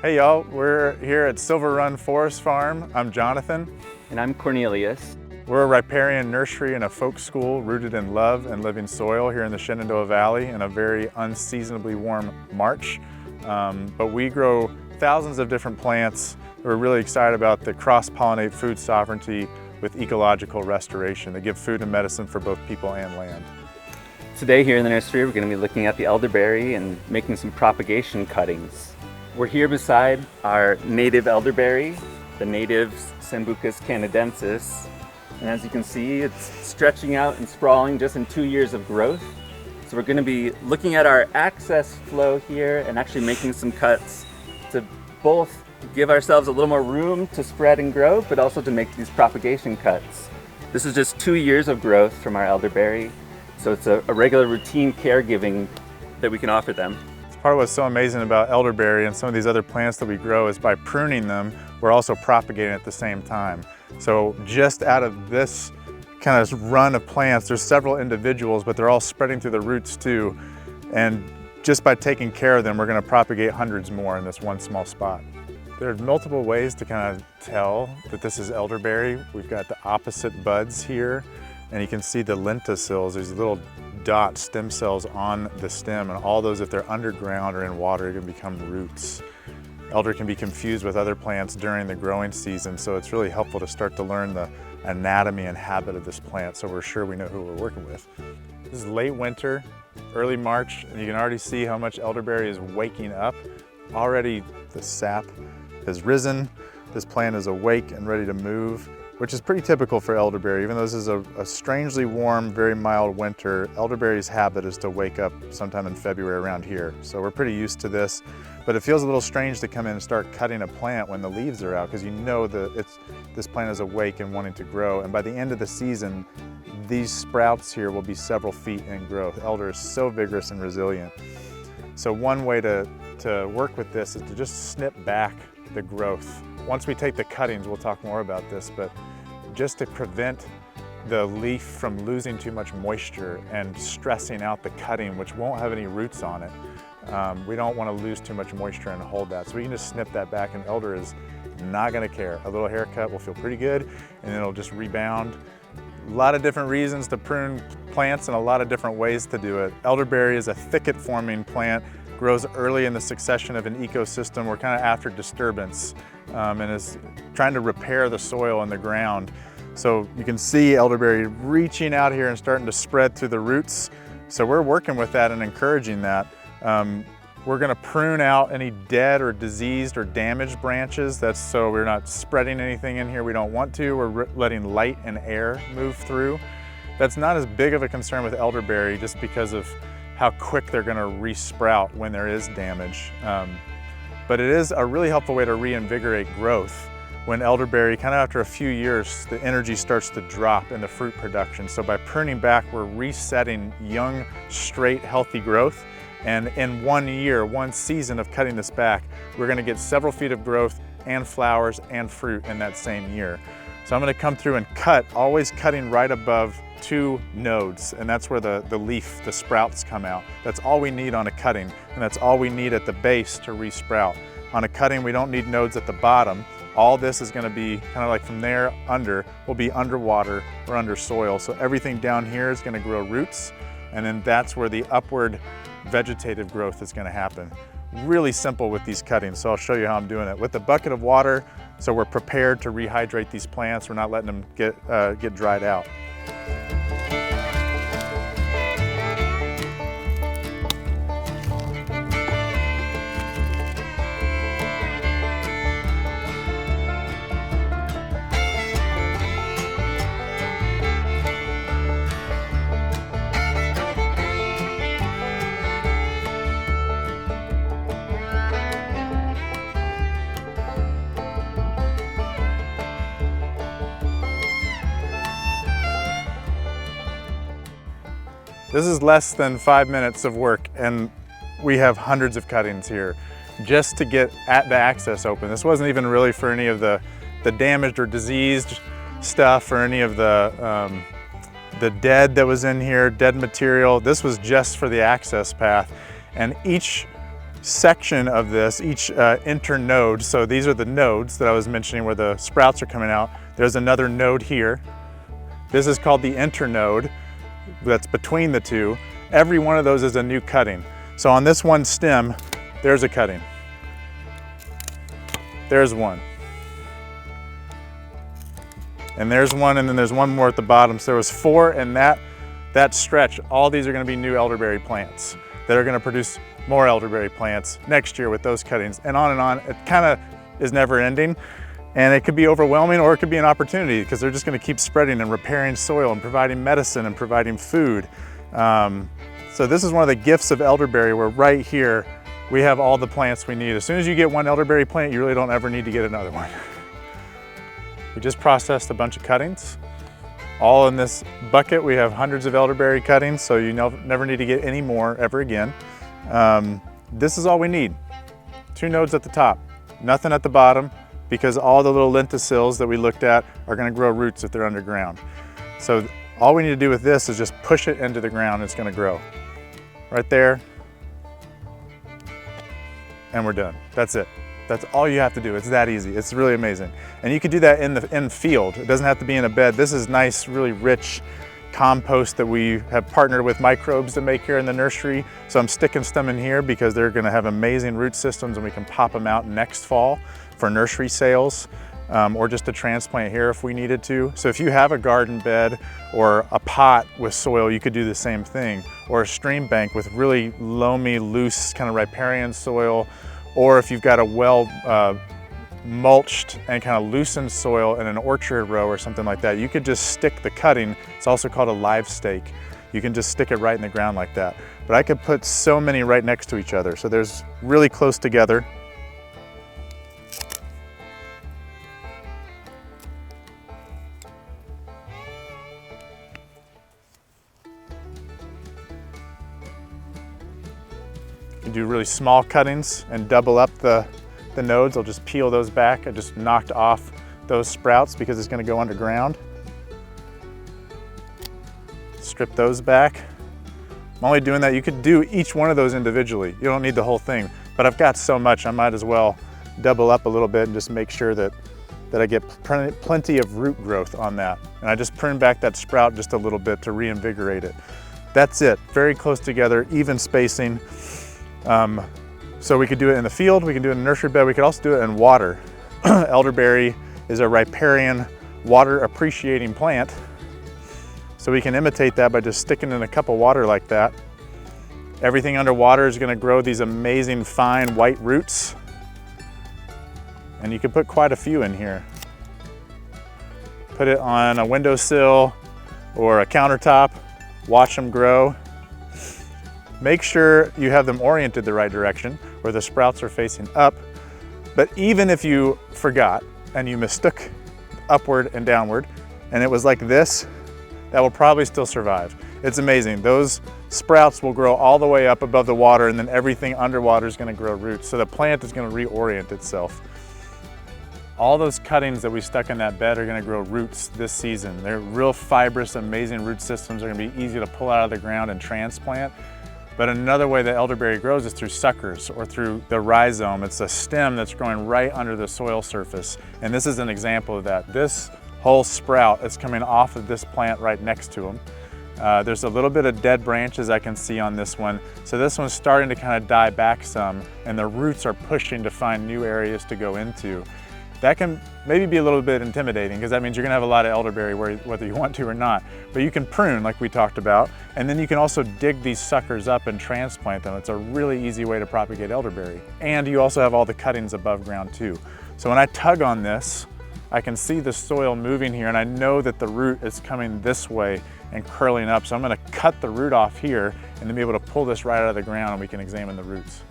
Hey y'all, we're here at Silver Run Forest Farm. I'm Jonathan. And I'm Cornelius. We're a riparian nursery and a folk school rooted in love and living soil here in the Shenandoah Valley in a very unseasonably warm March. But we grow thousands of different plants. We're really excited about the cross-pollinate food sovereignty with ecological restoration that give food and medicine for both people and land. Today here in the nursery, we're going to be looking at the elderberry and making some propagation cuttings. We're here beside our native elderberry, the native Sambucus canadensis. And as you can see, it's stretching out and sprawling just in 2 years of growth. So we're going to be looking at our access flow here and actually making some cuts to both give ourselves a little more room to spread and grow, but also to make these propagation cuts. This is just 2 years of growth from our elderberry. So it's a regular routine caregiving that we can offer them. Part of what's so amazing about elderberry and some of these other plants that we grow is by pruning them, we're also propagating at the same time. So just out of this kind of run of plants, there's several individuals, but they're all spreading through the roots too. And just by taking care of them, we're going to propagate hundreds more in this one small spot. There are multiple ways to kind of tell that this is elderberry. We've got the opposite buds here, and you can see the lenticels, these little dot stem cells on the stem, and all those, if they're underground or in water, can become roots. Elder can be confused with other plants during the growing season, so it's really helpful to start to learn the anatomy and habit of this plant so we're sure we know who we're working with. This is late winter, early March, and you can already see how much elderberry is waking up. Already the sap has risen, this plant is awake and ready to move, which is pretty typical for elderberry. Even though this is a strangely warm, very mild winter, elderberry's habit is to wake up sometime in February around here. So we're pretty used to this, but it feels a little strange to come in and start cutting a plant when the leaves are out, because you know that this plant is awake and wanting to grow. And by the end of the season, these sprouts here will be several feet in growth. Elder is so vigorous and resilient. So one way to work with this is to just snip back the growth. Once we take the cuttings, we'll talk more about this, but just to prevent the leaf from losing too much moisture and stressing out the cutting, which won't have any roots on it. We don't want to lose too much moisture and hold that. So we can just snip that back, and elder is not going to care. A little haircut will feel pretty good, and it'll just rebound. A lot of different reasons to prune plants and a lot of different ways to do it. Elderberry is a thicket-forming plant, grows early in the succession of an ecosystem. We're kind of after disturbance and is trying to repair the soil and the ground. So you can see elderberry reaching out here and starting to spread through the roots. So we're working with that and encouraging that. We're going to prune out any dead or diseased or damaged branches. That's so we're not spreading anything in here we don't want to. We're letting light and air move through. That's not as big of a concern with elderberry just because of how quick they're going to re-sprout when there is damage. But it is a really helpful way to reinvigorate growth. When elderberry, kind of after a few years, the energy starts to drop in the fruit production. So by pruning back, we're resetting young, straight, healthy growth. And in 1 year, one season of cutting this back, we're going to get several feet of growth and flowers and fruit in that same year. So I'm going to come through and cut, always cutting right above 2 nodes, and that's where the leaf, the sprouts come out. That's all we need on a cutting, and that's all we need at the base to re-sprout. On a cutting, we don't need nodes at the bottom. All this is going to be kind of like from there under, will be underwater or under soil. So everything down here is going to grow roots, and then that's where the upward vegetative growth is going to happen. Really simple with these cuttings, so I'll show you how I'm doing it. With the bucket of water, so we're prepared to rehydrate these plants. We're not letting them get dried out. This is less than 5 minutes of work, and we have hundreds of cuttings here just to get at the access open. This wasn't even really for any of the damaged or diseased stuff or any of the dead that was in here, dead material. This was just for the access path. And each section of this, each internode, so these are the nodes that I was mentioning where the sprouts are coming out. There's another node here. This is called the internode that's between the two. Every one of those is a new cutting. So on this one stem, there's a cutting. There's one. And there's one, and then there's one more at the bottom. So there was 4 in that stretch. All these are gonna be new elderberry plants that are gonna produce more elderberry plants next year with those cuttings, and on and on. It kind of is never ending, and it could be overwhelming or it could be an opportunity because they're just gonna keep spreading and repairing soil and providing medicine and providing food. So this is one of the gifts of elderberry, where right here, we have all the plants we need. As soon as you get one elderberry plant, you really don't ever need to get another one. We just processed a bunch of cuttings. All in this bucket, we have hundreds of elderberry cuttings, so you never need to get any more ever again. This is all we need. 2 nodes at the top, nothing at the bottom, because all the little lenticels that we looked at are gonna grow roots if they're underground. So all we need to do with this is just push it into the ground, and it's gonna grow. Right there, and we're done. That's it. That's all you have to do. It's that easy. It's really amazing. And you could do that in the field. It doesn't have to be in a bed. This is nice, really rich compost that we have partnered with microbes to make here in the nursery. So I'm sticking some in here because they're gonna have amazing root systems, and we can pop them out next fall for nursery sales, or just to transplant here if we needed to. So if you have a garden bed or a pot with soil, you could do the same thing, or a stream bank with really loamy, loose, kind of riparian soil, or if you've got a well mulched and kind of loosened soil in an orchard row or something like that, you could just stick the cutting. It's also called a live stake. You can just stick it right in the ground like that. But I could put so many right next to each other. So there's really close together. You do really small cuttings and double up the nodes. I'll just peel those back. I just knocked off those sprouts because it's going to go underground. Strip those back. I'm only doing that. You could do each one of those individually. You don't need the whole thing, but I've got so much, I might as well double up a little bit and just make sure that I get plenty of root growth on that. And I just prune back that sprout just a little bit to reinvigorate it. That's it. Very close together, even spacing. So we could do it in the field, we can do it in a nursery bed, we could also do it in water. Elderberry is a riparian, water appreciating plant. So we can imitate that by just sticking in a cup of water like that. Everything underwater is gonna grow these amazing fine white roots. And you can put quite a few in here. Put it on a windowsill or a countertop, watch them grow. Make sure you have them oriented the right direction, where the sprouts are facing up. But even if you forgot and you mistook upward and downward, and it was like this, that will probably still survive. It's amazing. Those sprouts will grow all the way up above the water, and then everything underwater is gonna grow roots. So the plant is gonna reorient itself. All those cuttings that we stuck in that bed are gonna grow roots this season. They're real fibrous, amazing root systems. They're gonna be easy to pull out of the ground and transplant. But another way that elderberry grows is through suckers or through the rhizome. It's a stem that's growing right under the soil surface. And this is an example of that. This whole sprout is coming off of this plant right next to them. There's a little bit of dead branches I can see on this one. So this one's starting to kind of die back some, and the roots are pushing to find new areas to go into. That can maybe be a little bit intimidating because that means you're gonna have a lot of elderberry whether you want to or not. But you can prune like we talked about, and then you can also dig these suckers up and transplant them. It's a really easy way to propagate elderberry. And you also have all the cuttings above ground too. So when I tug on this, I can see the soil moving here, and I know that the root is coming this way and curling up. So I'm gonna cut the root off here and then be able to pull this right out of the ground, and we can examine the roots.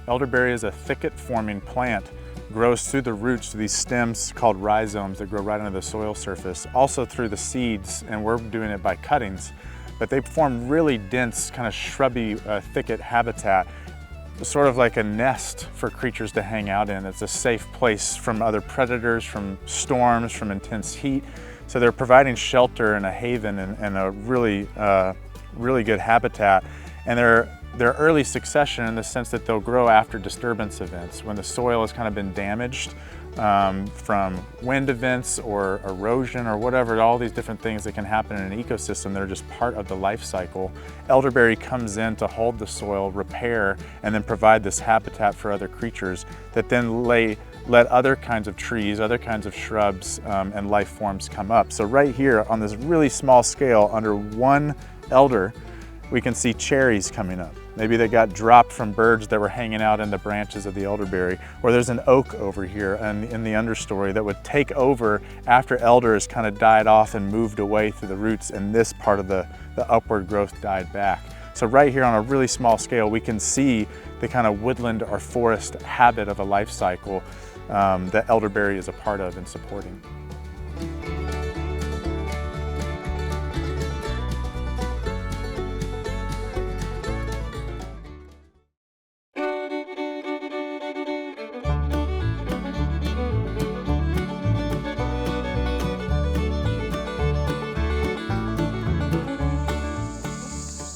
Elderberry is a thicket-forming plant, grows through the roots to these stems called rhizomes that grow right under the soil surface, also through the seeds, and we're doing it by cuttings. but they form really dense, kind of shrubby thicket habitat, sort of like a nest for creatures to hang out in. It's a safe place from other predators, from storms, from intense heat. So they're providing shelter and a haven and a really, really good habitat. And they're early succession in the sense that they'll grow after disturbance events, when the soil has kind of been damaged from wind events or erosion or whatever, all these different things that can happen in an ecosystem that are just part of the life cycle. Elderberry comes in to hold the soil, repair, and then provide this habitat for other creatures that then let other kinds of trees, other kinds of shrubs and life forms come up. So right here on this really small scale, under one elder, we can see cherries coming up. Maybe they got dropped from birds that were hanging out in the branches of the elderberry. Or there's an oak over here in the understory that would take over after elder has kind of died off and moved away through the roots, and this part of the upward growth died back. So right here on a really small scale, we can see the kind of woodland or forest habit of a life cycle that elderberry is a part of and supporting.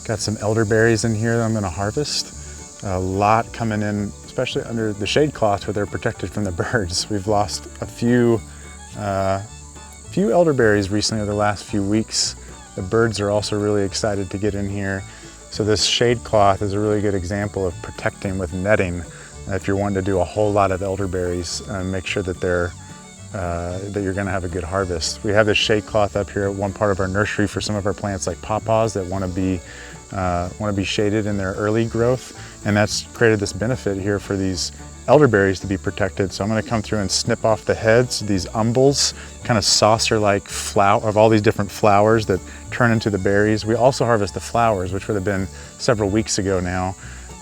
Got some elderberries in here that I'm gonna harvest. A lot coming in, especially under the shade cloth where they're protected from the birds. We've lost a few elderberries recently over the last few weeks. The birds are also really excited to get in here. So this shade cloth is a really good example of protecting with netting. If you're wanting to do a whole lot of elderberries, make sure that that you're gonna have a good harvest. We have this shade cloth up here at one part of our nursery for some of our plants like pawpaws that want to be shaded in their early growth, and that's created this benefit here for these elderberries to be protected. So I'm going to come through and snip off the heads, these umbels, kind of saucer-like flower of all these different flowers that turn into the berries. We also harvest the flowers, which would have been several weeks ago now,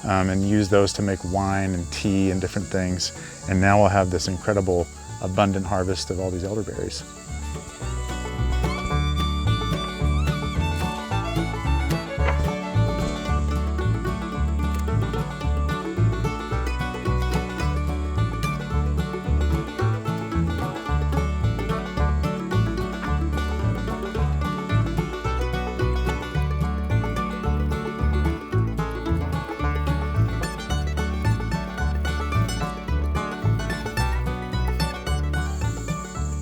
and use those to make wine and tea and different things. And now we'll have this incredible abundant harvest of all these elderberries.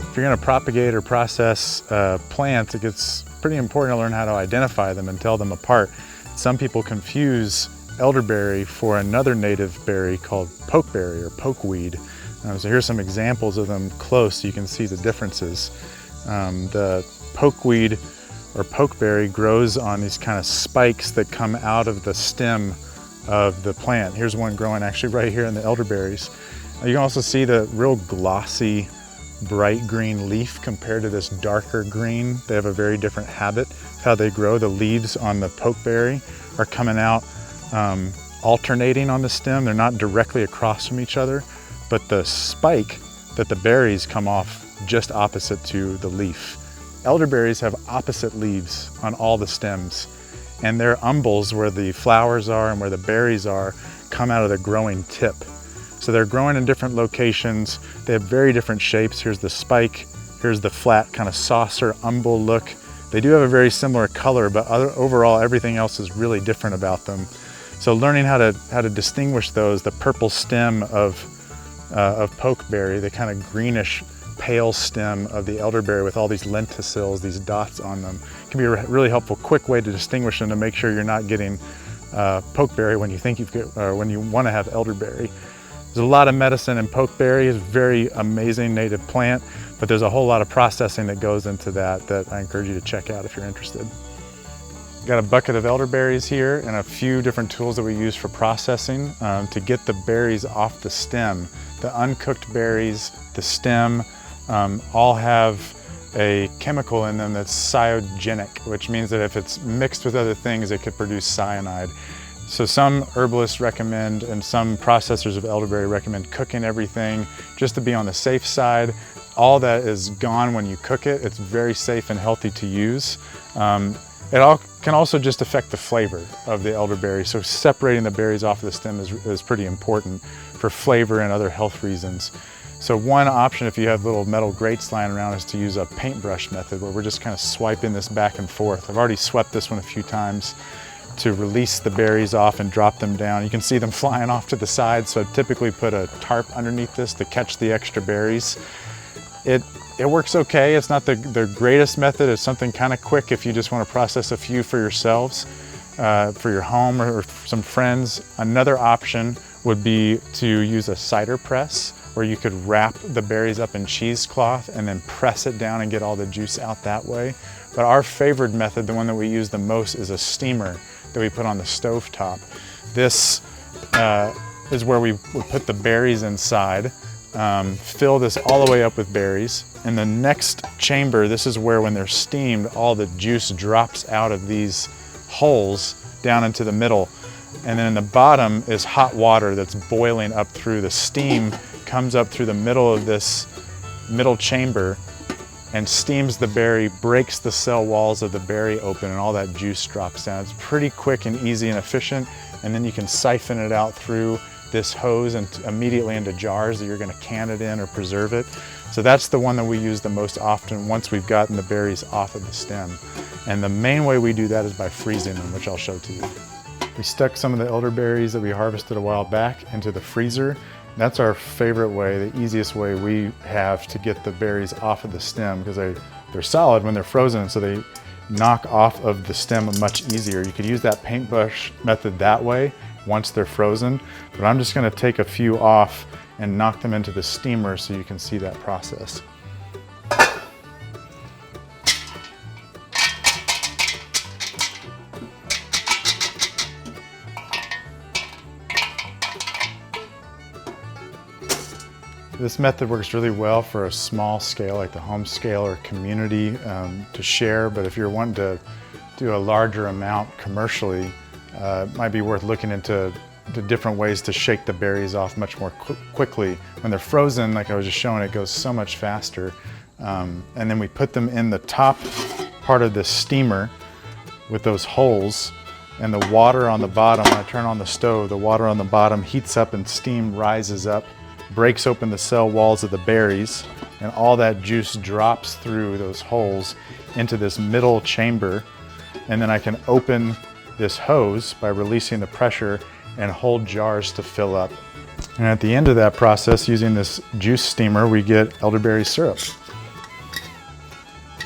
If you're going to propagate or process plants, it gets pretty important to learn how to identify them and tell them apart. Some people confuse elderberry for another native berry called pokeberry or pokeweed. So here's some examples of them close so you can see the differences. The pokeweed or pokeberry grows on these kind of spikes that come out of the stem of the plant. Here's one growing actually right here in the elderberries. You can also see the real glossy, bright green leaf compared to this darker green. They have a very different habit of how they grow. The leaves on the pokeberry are coming out alternating on the stem. They're not directly across from each other, but the spike that the berries come off just opposite to the leaf. Elderberries have opposite leaves on all the stems, and their umbels, where the flowers are and where the berries are, come out of the growing tip. So they're growing in different locations. They have very different shapes. Here's the spike, here's the flat kind of saucer umbel look. They do have a very similar color, but overall everything else is really different about them. So learning how to distinguish those, the purple stem of pokeberry, the kind of greenish pale stem of the elderberry with all these lenticels, these dots on them, can be a really helpful, quick way to distinguish them to make sure you're not getting pokeberry when you think when you want to have elderberry. There's a lot of medicine in pokeberry. It's a very amazing native plant, but there's a whole lot of processing that goes into that I encourage you to check out if you're interested. Got a bucket of elderberries here and a few different tools that we use for processing to get the berries off the stem. The uncooked berries, the stem, all have a chemical in them that's cyanogenic, which means that if it's mixed with other things, it could produce cyanide. So some herbalists recommend, and some processors of elderberry recommend, cooking everything just to be on the safe side. All that is gone when you cook it. It's very safe and healthy to use. And It all can also just affect the flavor of the elderberry. So separating the berries off of the stem is pretty important for flavor and other health reasons. So one option, if you have little metal grates lying around, is to use a paintbrush method where we're just kind of swiping this back and forth. I've already swept this one a few times to release the berries off and drop them down. You can see them flying off to the side, so I typically put a tarp underneath this to catch the extra berries. It works okay. It's not the greatest method. It's something kind of quick if you just want to process a few for yourselves, for your home or some friends. Another option would be to use a cider press, where you could wrap the berries up in cheesecloth and then press it down and get all the juice out that way. But our favorite method, the one that we use the most, is a steamer that we put on the stove top. This is where we would put the berries inside, fill this all the way up with berries. In the next chamber, this is where, when they're steamed, all the juice drops out of these holes down into the middle. And then in the bottom is hot water that's boiling up through. The steam comes up through the middle of this middle chamber and steams the berry, breaks the cell walls of the berry open, and all that juice drops down. It's pretty quick and easy and efficient, and then you can siphon it out through this hose and immediately into jars that you're going to can it in or preserve it. So that's the one that we use the most often once we've gotten the berries off of the stem. And the main way we do that is by freezing them, which I'll show to you. We stuck some of the elderberries that we harvested a while back into the freezer. That's our favorite way, the easiest way we have to get the berries off of the stem, because they're solid when they're frozen, so they knock off of the stem much easier. You could use that paintbrush method that way once they're frozen, but I'm just going to take a few off and knock them into the steamer so you can see that process. This method works really well for a small scale, like the home scale or community, to share, but if you're wanting to do a larger amount commercially, it might be worth looking into the different ways to shake the berries off much more quickly. When they're frozen, like I was just showing, it goes so much faster. And then we put them in the top part of the steamer with those holes, and the water on the bottom, when I turn on the stove, the water on the bottom heats up and steam rises up, breaks open the cell walls of the berries, and all that juice drops through those holes into this middle chamber. And then I can open this hose by releasing the pressure and hold jars to fill up. And at the end of that process, using this juice steamer, we get elderberry syrup.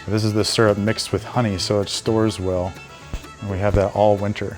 This is the syrup mixed with honey, so it stores well, and we have that all winter.